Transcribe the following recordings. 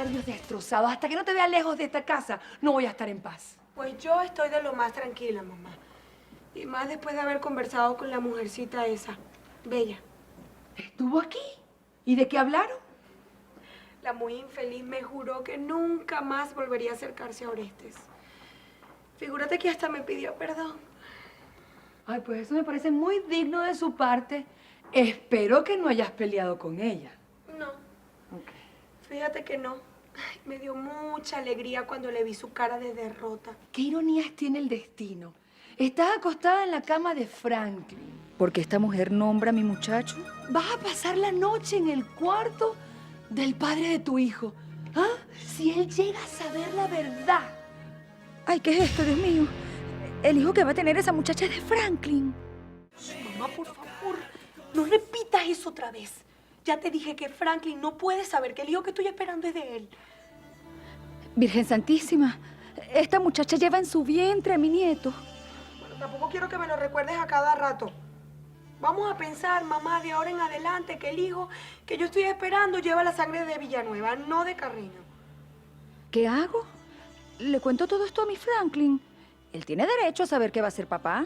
nervios destrozados. Hasta que no te vea lejos de esta casa, no voy a estar en paz. Pues yo estoy de lo más tranquila, mamá. Y más después de haber conversado con la mujercita esa, Bella. ¿Estuvo aquí? ¿Y de qué hablaron? La muy infeliz me juró que nunca más volvería a acercarse a Orestes. Figúrate que hasta me pidió perdón. Ay, pues eso me parece muy digno de su parte. Espero que no hayas peleado con ella. No, Ok. fíjate que no. Ay, me dio mucha alegría cuando le vi su cara de derrota. ¿Qué ironías tiene el destino? Estás acostada en la cama de Franklin. Porque esta mujer nombra a mi muchacho. Vas a pasar la noche en el cuarto del padre de tu hijo. ¿Ah? Si él llega a saber la verdad. Ay, ¿qué es esto, Dios mío? El hijo que va a tener esa muchacha es de Franklin. Mamá, por favor, no repitas eso otra vez. Ya te dije que Franklin no puede saber que el hijo que estoy esperando es de él. Virgen Santísima, esta muchacha lleva en su vientre a mi nieto. Bueno, tampoco quiero que me lo recuerdes a cada rato. Vamos a pensar, mamá, de ahora en adelante que el hijo que yo estoy esperando lleva la sangre de Villanueva, no de Carreño. ¿Qué hago? ¿Le cuento todo esto a mi Franklin? Él tiene derecho a saber que va a ser papá.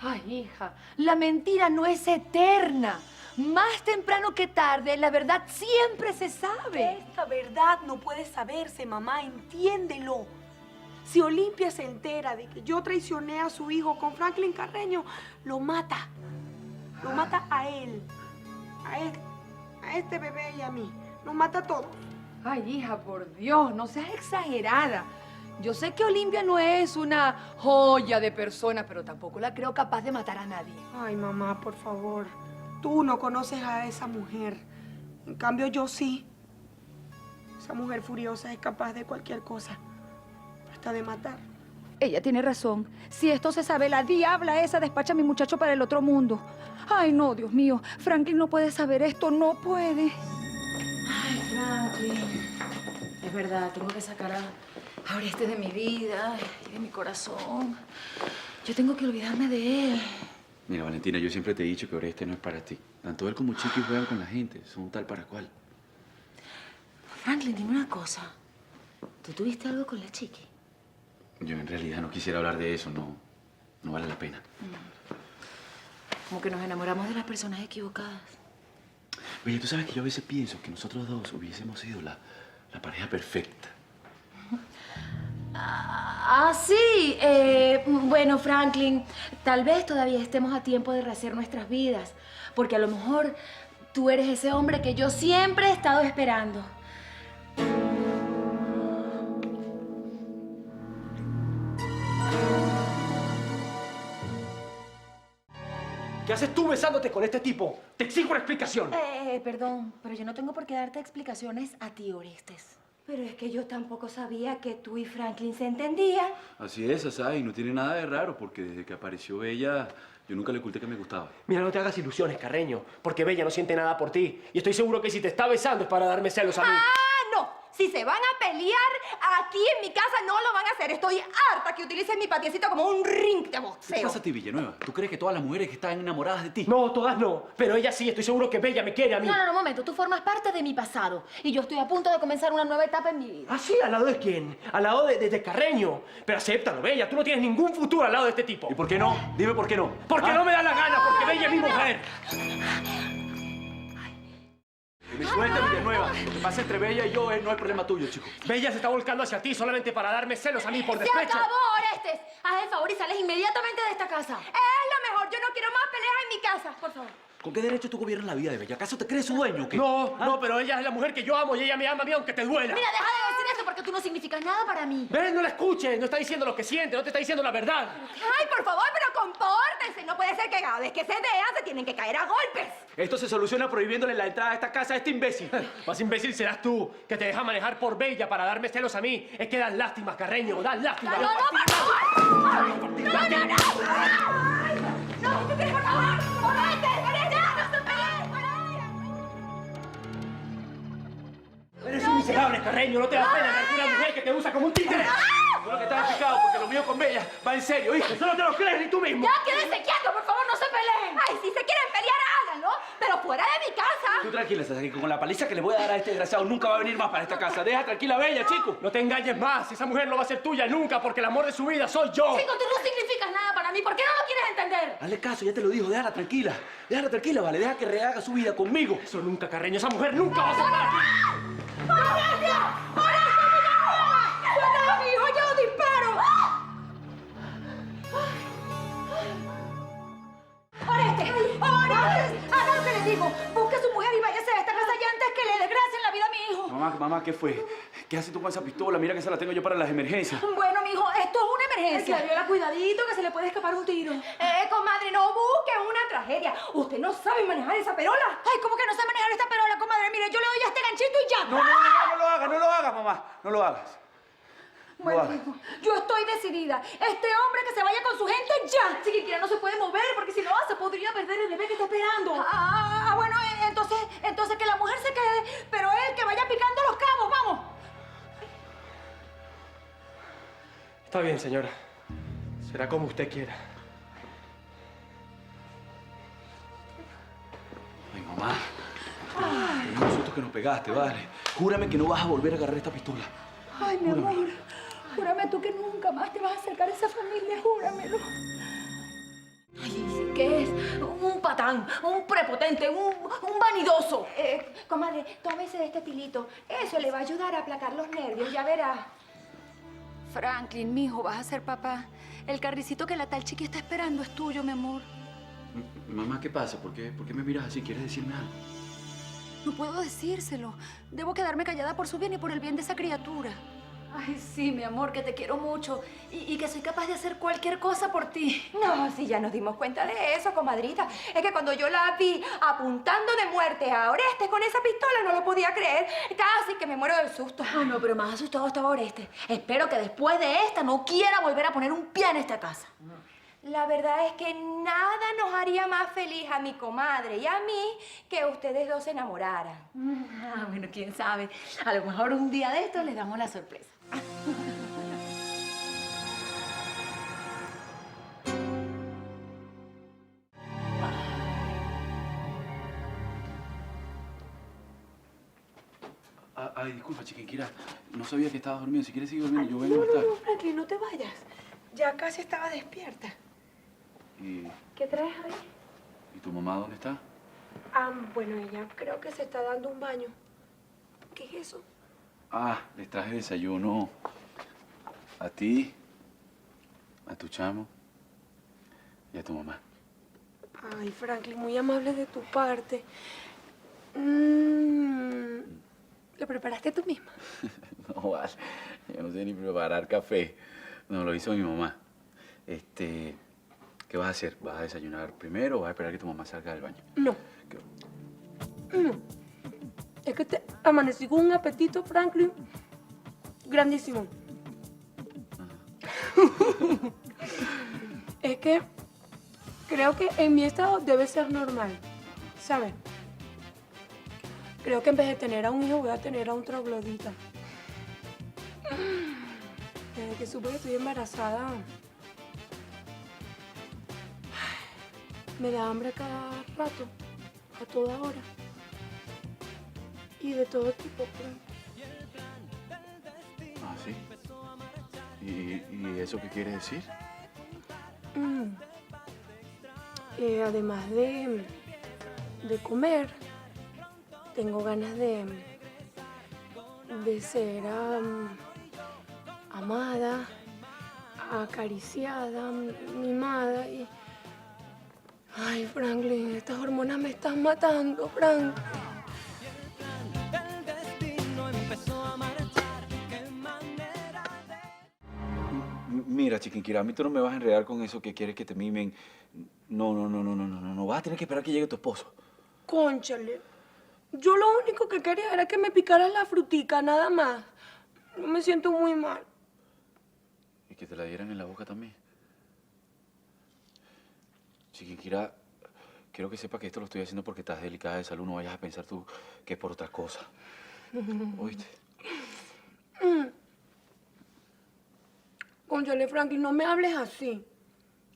Ay, hija, la mentira no es eterna. Más temprano que tarde, la verdad siempre se sabe. Esta verdad no puede saberse, mamá, entiéndelo. Si Olimpia se entera de que yo traicioné a su hijo con Franklin Carreño, lo mata. Lo mata a él, a este bebé y a mí. Nos mata a todos. Ay, hija, por Dios, no seas exagerada. Yo sé que Olimpia no es una joya de persona, pero tampoco la creo capaz de matar a nadie. Ay, mamá, por favor. Tú no conoces a esa mujer. En cambio, yo sí. Esa mujer furiosa es capaz de cualquier cosa. Hasta de matar. Ella tiene razón. Si esto se sabe, la diabla esa despacha a mi muchacho para el otro mundo. Ay, no, Dios mío. Franklin no puede saber esto, no puede. Ay, Franklin. Es verdad, tengo que sacar a Orestes de mi vida y de mi corazón. Yo tengo que olvidarme de él. Mira, Valentina, yo siempre te he dicho que Orestes no es para ti. Tanto él como Chiqui juegan con la gente. Son tal para cual. Franklin, dime una cosa. ¿Tú tuviste algo con la Chiqui? Yo en realidad no quisiera hablar de eso. No vale la pena. Como que nos enamoramos de las personas equivocadas. Oye, tú sabes que yo a veces pienso que nosotros dos hubiésemos sido la pareja perfecta. Sí. Bueno, Franklin, tal vez todavía estemos a tiempo de rehacer nuestras vidas. Porque a lo mejor tú eres ese hombre que yo siempre he estado esperando. ¿Qué haces tú besándote con este tipo? Te exijo una explicación. Perdón, pero yo no tengo por qué darte explicaciones a ti, Orestes. Pero es que yo tampoco sabía que tú y Franklin se entendían. Así es, Asai. No tiene nada de raro porque desde que apareció Bella, yo nunca le oculté que me gustaba. Mira, no te hagas ilusiones, Carreño, porque Bella no siente nada por ti. Y estoy seguro que si te está besando es para darme celos a mí. ¡Ah, no! Si se van a pelear aquí en mi casa, no lo van a hacer. Estoy harta que utilicen mi patiecito como un ring de ¿Qué boxeo. te pasa a ti, Villanueva? ¿Tú crees que todas las mujeres que están enamoradas de ti? No, todas no. Pero ella sí, estoy seguro que Bella me quiere a mí. No, un momento. Tú formas parte de mi pasado. Y yo estoy a punto de comenzar una nueva etapa en mi vida. ¿Ah, sí? ¿Al lado de quién? Al lado de Carreño. Pero acéptalo, Bella. Tú no tienes ningún futuro al lado de este tipo. ¿Y por qué no? Dime por qué no. Porque no me da la gana, porque Bella es mi mujer. Que me suelte, Villanueva. Lo que pasa entre Bella y yo no es problema tuyo, chico. Bella se está volcando hacia ti solamente para darme celos a mí por despecho. ¡Se acabó, Orestes! Haz el favor y sales inmediatamente de esta casa. Es lo mejor. Yo no quiero más peleas en mi casa. Por favor. ¿Con qué derecho tú gobiernas la vida de Bella? ¿Acaso te crees su dueño o qué? No, pero ella es la mujer que yo amo y ella me ama a mí aunque te duela. Mira, deja de decir eso porque tú no significas nada para mí. ¿Ves? No la escuches. No está diciendo lo que siente, no te está diciendo la verdad. Ay, por favor, pero compórtense. No puede ser que cada vez que se vean se tienen que caer a golpes. Esto se soluciona prohibiéndole la entrada a esta casa a este imbécil. Más imbécil serás tú, que te deja manejar por Bella para darme celos a mí. Es que das lástima, Carreño, das lástima. No, por favor. Ay, no. Ay, no, por favor. Orestes, ya, no se peleen. Eres un miserable, Carreño. No te da pena ver una mujer que te usa como un títere. Seguro que estás picado porque lo mío con Bella va en serio, ¿viste? Eso no te lo crees ni tú mismo. Ya, quédense quietos, por favor, no se peleen. Ay, si se quieren pelear, háganlo. pero fuera de mi casa. Tú tranquila, Sasaki, con la paliza que le voy a dar a este desgraciado nunca va a venir más para esta casa. Deja tranquila a Bella, chico. No te engañes más. Esa mujer no va a ser tuya nunca porque el amor de su vida soy yo. Chico, tú no significas nada para mí. ¿Por qué no lo quieres entender? Hazle caso, ya te lo dijo, déjala tranquila. Déjala tranquila, vale, deja que rehaga su vida conmigo. Eso nunca, Carreño. Esa mujer nunca va a ser para ti. ¡Suelta a mi hijo, yo disparo! ¡Oreste! ¡Oreste! Haga lo que le digo. Busque a su mujer y váyase de esta casa ya antes que le desgracien la vida a mi hijo. Mamá, ¿qué fue? ¿Qué haces tú con esa pistola? Mira que esa la tengo yo para las emergencias. Bueno, mijo, esto es una emergencia. Viola, cuidadito, que se le puede escapar un tiro. Comadre, no busque una tragedia. Usted no sabe manejar esa perola. Ay, ¿cómo que no sé manejar esta perola, comadre? Mire, yo le doy a este ganchito y ya. No lo hagas, mamá. No lo hagas. Bueno, hijo, yo estoy decidida. Este hombre que se vaya con su gente ya. Si siquiera no se puede mover porque si no se podría perder el bebé que está esperando. Bueno, entonces que la mujer se quede, pero él que vaya picando los cabos, vamos. Está bien, señora. Será como usted quiera. Ay, mamá. Es un susto que nos pegaste, vale. Júrame que no vas a volver a agarrar esta pistola. Ay, mi amor, júrame tú que nunca más te vas a acercar a esa familia, júramelo. Ay, ¿qué es? Un patán, un prepotente, un vanidoso. Comadre, tómese este pilito. Eso le va a ayudar a aplacar los nervios, ya verá. Franklin, mijo, vas a ser papá. El carricito que la tal chiqui está esperando es tuyo, mi amor. Mamá, ¿qué pasa? ¿Por qué me miras así? ¿Quieres decirme algo? No puedo decírselo. Debo quedarme callada por su bien y por el bien de esa criatura. Ay, sí, mi amor, que te quiero mucho y que soy capaz de hacer cualquier cosa por ti. No, sí, ya nos dimos cuenta de eso, comadrita. Es que cuando yo la vi apuntando de muerte a Oreste con esa pistola, no lo podía creer. Casi que me muero del susto. Ah, no, pero más asustado estaba Oreste. Espero que después de esta no quiera volver a poner un pie en esta casa. La verdad es que nada nos haría más feliz a mi comadre y a mí que ustedes dos se enamoraran. Bueno, quién sabe. A lo mejor un día de estos les damos la sorpresa. Ay, disculpa, Chiquinquirá. No sabía que estabas dormido. Si quieres seguir durmiendo, yo vengo más tarde. No, Franklin, no te vayas. Ya casi estaba despierta. ¿Y ¿Qué traes ahí? tu mamá dónde está? Bueno, ella creo que se está dando un baño. ¿Qué es eso? Les traje desayuno a ti, a tu chamo y a tu mamá. Ay, Franklin, muy amable de tu parte. ¿Lo preparaste tú misma? No, vale. Yo no sé ni preparar café. No, lo hizo mi mamá. ¿Qué vas a hacer? ¿Vas a desayunar primero o vas a esperar que tu mamá salga del baño? No. No. Es que te amanecí con un apetito, Franklin, grandísimo. Es que creo que en mi estado debe ser normal, ¿sabes? Creo que en vez de tener a un hijo voy a tener a un troglodita. Desde que supe que estoy embarazada, me da hambre cada rato, a toda hora. Y de todo tipo, Ah, ¿sí? ¿Y eso qué quiere decir? Además de comer, tengo ganas de ser amada, acariciada, mimada y... Ay, Franklin, estas hormonas me están matando, Frank. Mira, Chiquinquirá, a mí tú no me vas a enredar con eso que quieres que te mimen. No. Vas a tener que esperar que llegue tu esposo. Cónchale, yo lo único que quería era que me picaras la frutica, nada más. Yo me siento muy mal. Y que te la dieran en la boca también. Chiquinquirá, quiero que sepa que esto lo estoy haciendo porque estás delicada de salud. No vayas a pensar tú que es por otras cosas. ¿Oíste? Cónchale, Franklin, no me hables así.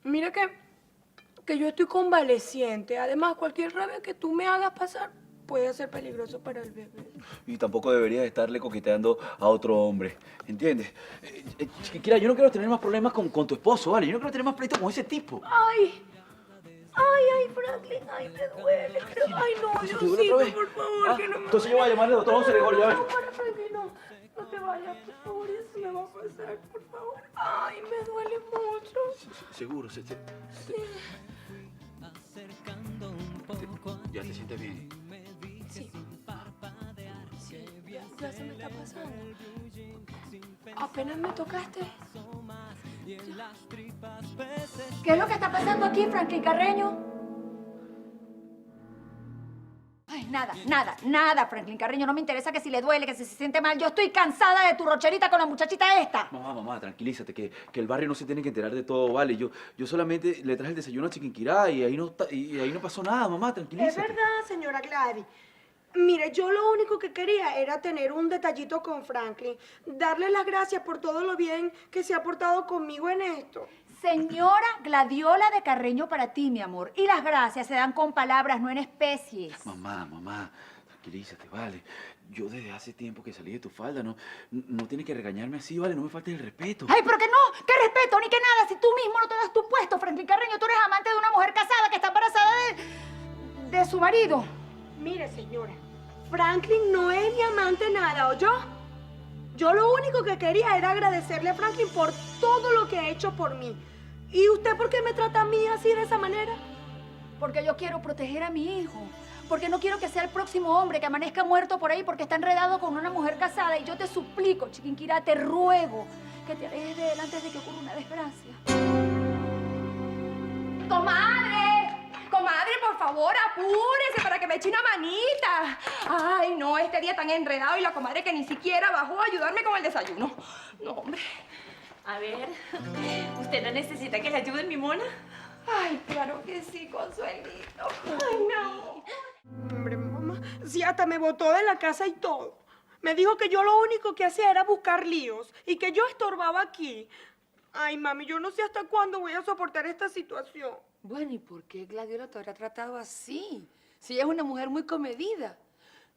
Mira que que yo estoy convaleciente. Además, cualquier rabia que tú me hagas pasar puede ser peligroso para el bebé. Y tampoco deberías estarle coqueteando a otro hombre, ¿entiendes? Chiquinquirá, yo no quiero tener más problemas con tu esposo, ¿vale? Yo no quiero tener más pleitos con ese tipo. Ay, Franklin, ay, me duele. Pero, ay, no, ¿Eso te duele otra vez? Diosito, por favor, que no me... Entonces yo voy a llamarle al doctor José Gregorio, ya ves. No, Franklin, no te vayas, por favor, eso me va a pasar, por favor. Ay, me duele mucho. Seguro, ¿Ya te sientes bien? Sí. Ya se me está pasando. Apenas me tocaste. ¿Qué es lo que está pasando aquí, Franklin Carreño? Ay, nada, Franklin Carreño. No me interesa que si le duele, que si se siente mal. Yo estoy cansada de tu rocherita con la muchachita esta. Mamá, tranquilízate, que el barrio no se tiene que enterar de todo, ¿vale? Yo solamente le traje el desayuno a Chiquinquirá y ahí no pasó nada, mamá, tranquilízate. Es verdad, señora Gladys. Mire, yo lo único que quería era tener un detallito con Franklin. Darle las gracias por todo lo bien que se ha portado conmigo en esto. Señora Gladiola de Carreño para ti, mi amor. Y las gracias se dan con palabras, no en especies. Mamá, tranquilízate, ¿vale? Yo desde hace tiempo que salí de tu falda, no tienes que regañarme así, ¿vale? No me faltes el respeto. Ay, pero que no, qué respeto, ni que nada. Si tú mismo no te das tu puesto, Franklin Carreño, tú eres amante de una mujer casada que está embarazada de su marido. Mire, señora, Franklin no es mi amante nada, ¿oyó? Yo lo único que quería era agradecerle a Franklin por todo lo que ha hecho por mí. ¿Y usted por qué me trata a mí así de esa manera? Porque yo quiero proteger a mi hijo. Porque no quiero que sea el próximo hombre que amanezca muerto por ahí porque está enredado con una mujer casada. Y yo te suplico, Chiquinquirá, te ruego que te alejes de él antes de que ocurra una desgracia. Comadre, por favor, apúrese para que me eche una manita. Ay, no, este día tan enredado y la comadre que ni siquiera bajó a ayudarme con el desayuno. No, hombre. A ver, ¿usted no necesita que le ayude, mi mona? Ay, claro que sí, Consuelito. Ay, no. Hombre, mamá, sí, hasta me botó de la casa y todo. Me dijo que yo lo único que hacía era buscar líos y que yo estorbaba aquí. Ay, mami, yo no sé hasta cuándo voy a soportar esta situación. Bueno, ¿y por qué Gladiola te habrá tratado así? Si ella es una mujer muy comedida.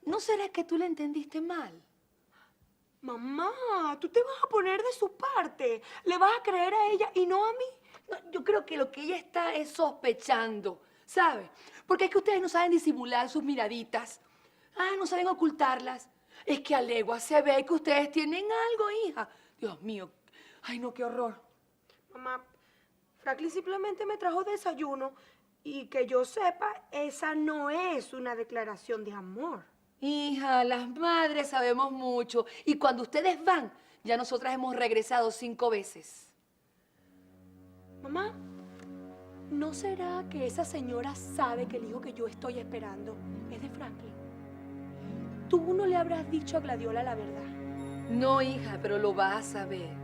¿No será que tú la entendiste mal? Mamá, tú te vas a poner de su parte. Le vas a creer a ella y no a mí. No, yo creo que lo que ella está es sospechando, ¿sabes? Porque es que ustedes no saben disimular sus miraditas. No saben ocultarlas. Es que a legua se ve que ustedes tienen algo, hija. Dios mío. Ay, no, qué horror. Mamá, Franklin simplemente me trajo desayuno y que yo sepa, esa no es una declaración de amor. Hija, las madres sabemos mucho. Y cuando ustedes van, ya nosotras hemos regresado 5 veces. Mamá, ¿no será que esa señora sabe que el hijo que yo estoy esperando es de Franklin? Tú no le habrás dicho a Gladiola la verdad. No, hija, pero lo vas a saber.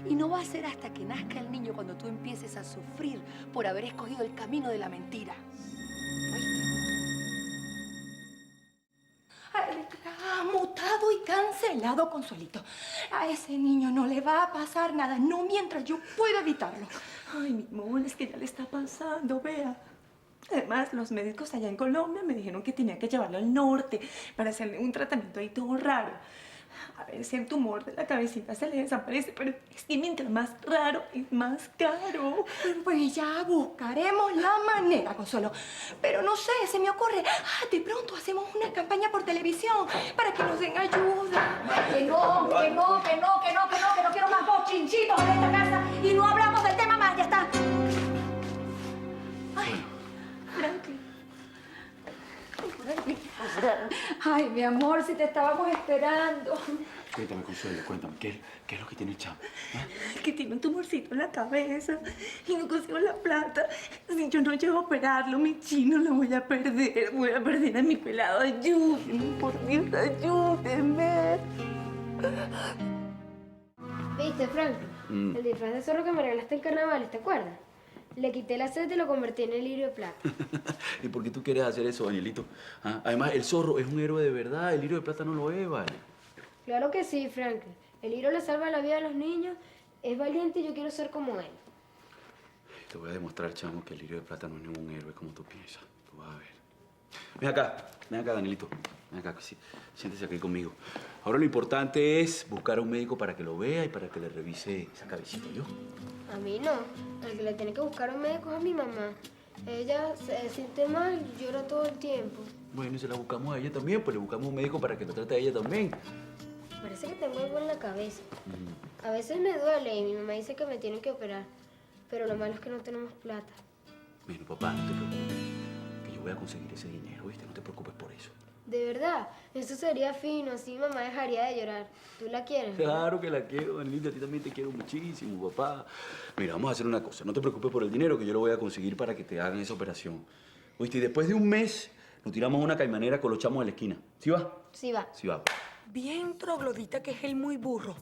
Y no va a ser hasta que nazca el niño cuando tú empieces a sufrir por haber escogido el camino de la mentira. Mutado y cancelado, Consuelito. A ese niño no le va a pasar nada, no mientras yo pueda evitarlo. Ay, mi amor, es que ya le está pasando, vea. Además, los médicos allá en Colombia me dijeron que tenía que llevarlo al norte para hacerle un tratamiento ahí todo raro. A ver si el tumor de la cabecita se le desaparece, pero es que mientras más raro es más caro. Pues ya buscaremos la manera, Consuelo. Pero no sé, se me ocurre, de pronto hacemos una campaña por televisión para que nos den ayuda. Que no quiero más bochinchitos en esta casa. Y no hablamos del tema más, ya está. Ay, Franklin. Ay, mi amor, si te estábamos esperando. Cuéntame, Consuelo, cuéntame. ¿Qué es lo que tiene el chamo? Que tiene un tumorcito en la cabeza y no consigo la plata. Si yo no llego a operarlo, mi chino lo voy a perder. Voy a perder a mi pelado. Ayúdenme, por Dios, ayúdenme. ¿Viste, Frank? El disfraz de zorro que me regalaste en carnaval, ¿te acuerdas? Le quité la seta y lo convertí en el lirio de plata. ¿Y por qué tú quieres hacer eso, Danielito? Además, el zorro es un héroe de verdad. El lirio de plata no lo es, ¿vale? Claro que sí, Frank. El lirio le salva la vida a los niños, es valiente y yo quiero ser como él. Te voy a demostrar, chamo, que el Lirio de Plata no es ningún héroe como tú piensas. Tú vas a ver. Ven acá, Danielito. Ven acá, sí. Siéntese aquí conmigo. Ahora lo importante es buscar a un médico para que lo vea y para que le revise esa cabecita, ¿yo? A mí no. El que le tiene que buscar un médico es a mi mamá. Ella se siente mal y llora todo el tiempo. Bueno, y se la buscamos a ella también, pues le buscamos un médico para que lo trate a ella también. Parece que tengo algo en la cabeza. A veces me duele y mi mamá dice que me tienen que operar. Pero lo malo es que no tenemos plata. Bueno, papá, no te preocupes. Que yo voy a conseguir ese dinero, ¿viste? No te preocupes por eso. De verdad, eso sería fino, así mi mamá dejaría de llorar. ¿Tú la quieres? ¿verdad? Claro que la quiero, Danielita. A ti también te quiero muchísimo, papá. Mira, vamos a hacer una cosa. No te preocupes por el dinero, que yo lo voy a conseguir para que te hagan esa operación. ¿Oíste? Y después de un mes, nos tiramos a una caimanera con los chamos en la esquina. ¿Sí va? Sí va. Sí va. Bien troglodita que es él muy burro.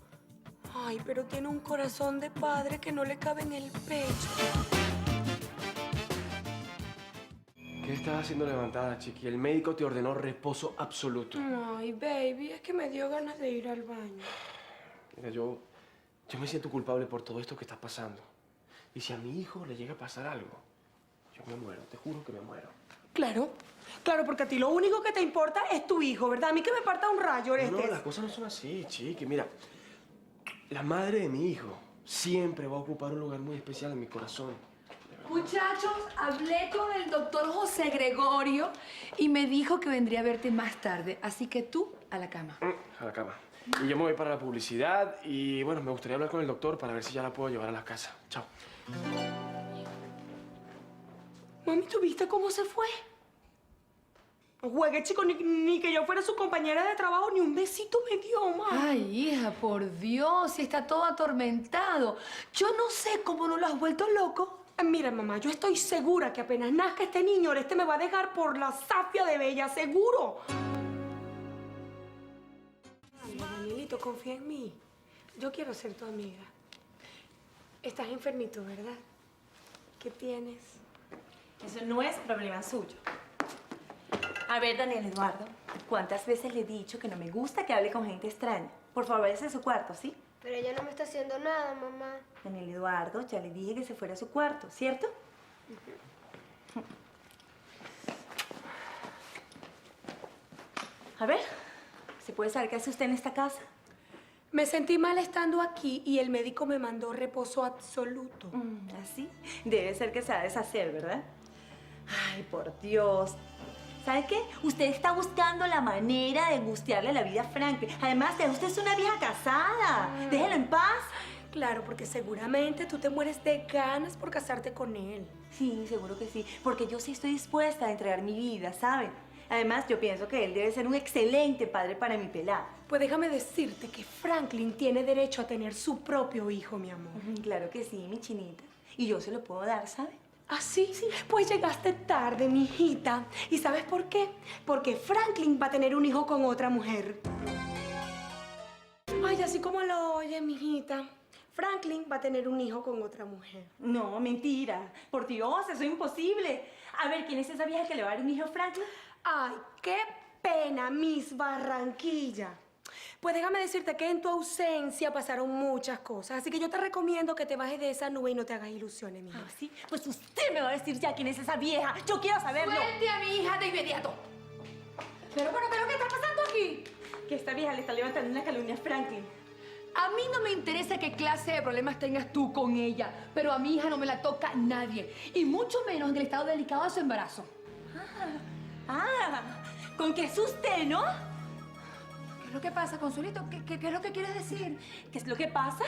Ay, pero tiene un corazón de padre que no le cabe en el pecho. ¿Qué estás haciendo levantada, chiqui? El médico te ordenó reposo absoluto. Ay, baby, es que me dio ganas de ir al baño. Mira, yo me siento culpable por todo esto que está pasando. Y si a mi hijo le llega a pasar algo, yo me muero, te juro que me muero. Claro, claro, porque a ti lo único que te importa es tu hijo, ¿verdad? A mí que me parta un rayo, No, Orestes. las cosas no son así, chiqui. Mira, la madre de mi hijo siempre va a ocupar un lugar muy especial en mi corazón. Muchachos, hablé con el doctor José Gregorio y me dijo que vendría a verte más tarde. Así que tú, a la cama. A la cama. Y yo me voy para la publicidad y, bueno, me gustaría hablar con el doctor para ver si ya la puedo llevar a la casa. Chao. Mami, ¿tú viste cómo se fue? No juegue, chico, ni que yo fuera su compañera de trabajo, ni un besito me dio, ma. Ay, hija, por Dios, si está todo atormentado. Yo no sé cómo no lo has vuelto loco. Mira, mamá, yo estoy segura que apenas nazca este niño, Oreste me va a dejar por la zafia de Bella, seguro. Ay, Danielito, confía en mí. Yo quiero ser tu amiga. Estás enfermito, ¿verdad? ¿Qué tienes? Eso no es problema suyo. A ver, Daniel Eduardo, ¿cuántas veces le he dicho que no me gusta que hable con gente extraña? Por favor, váyase a su cuarto, ¿sí? Pero ella no me está haciendo nada, mamá. Daniel Eduardo, ya le dije que se fuera a su cuarto, ¿cierto? A ver, ¿se puede saber qué hace usted en esta casa? Me sentí mal estando aquí y el médico me mandó reposo absoluto. ¿Así? Debe ser que se va a deshacer, ¿verdad? Ay, por Dios. ¿Sabe qué? Usted está buscando la manera de angustiarle la vida a Franklin. Además, usted es una vieja casada. Déjelo en paz. Claro, porque seguramente tú te mueres de ganas por casarte con él. Sí, seguro que sí. Porque yo sí estoy dispuesta a entregar mi vida, ¿sabe? Además, yo pienso que él debe ser un excelente padre para mi pelada. Pues déjame decirte que Franklin tiene derecho a tener su propio hijo, mi amor. Claro que sí, mi chinita. Y yo se lo puedo dar, ¿sabe? ¿Ah, sí? Sí. Pues llegaste tarde, mi hijita. ¿Y sabes por qué? Porque Franklin va a tener un hijo con otra mujer. Ay, así como lo oye, mi hijita. Franklin va a tener un hijo con otra mujer. No, mentira. Por Dios, eso es imposible. A ver, ¿quién es esa vieja que le va a dar un hijo a Franklin? Ay, qué pena, Miss Barranquilla. Pues déjame decirte que en tu ausencia pasaron muchas cosas. Así que yo te recomiendo que te bajes de esa nube y no te hagas ilusiones, mi hija. Ah, ¿sí? Pues usted me va a decir ya quién es esa vieja. Yo quiero saberlo. Suelte a mi hija de inmediato. Pero bueno, ¿qué es lo que está pasando aquí? Que esta vieja le está levantando una calumnia a Franklin. A mí no me interesa qué clase de problemas tengas tú con ella, pero a mi hija no me la toca nadie, y mucho menos en el estado delicado de su embarazo. Con que es usted, ¿no? ¿Qué es lo que pasa, Consuelito? ¿Qué es lo que quieres decir? ¿Qué es lo que pasa?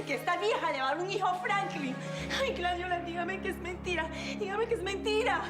Que esta vieja le va a dar un hijo a Franklin. Ay, Gladiola, dígame que es mentira. Dígame que es mentira.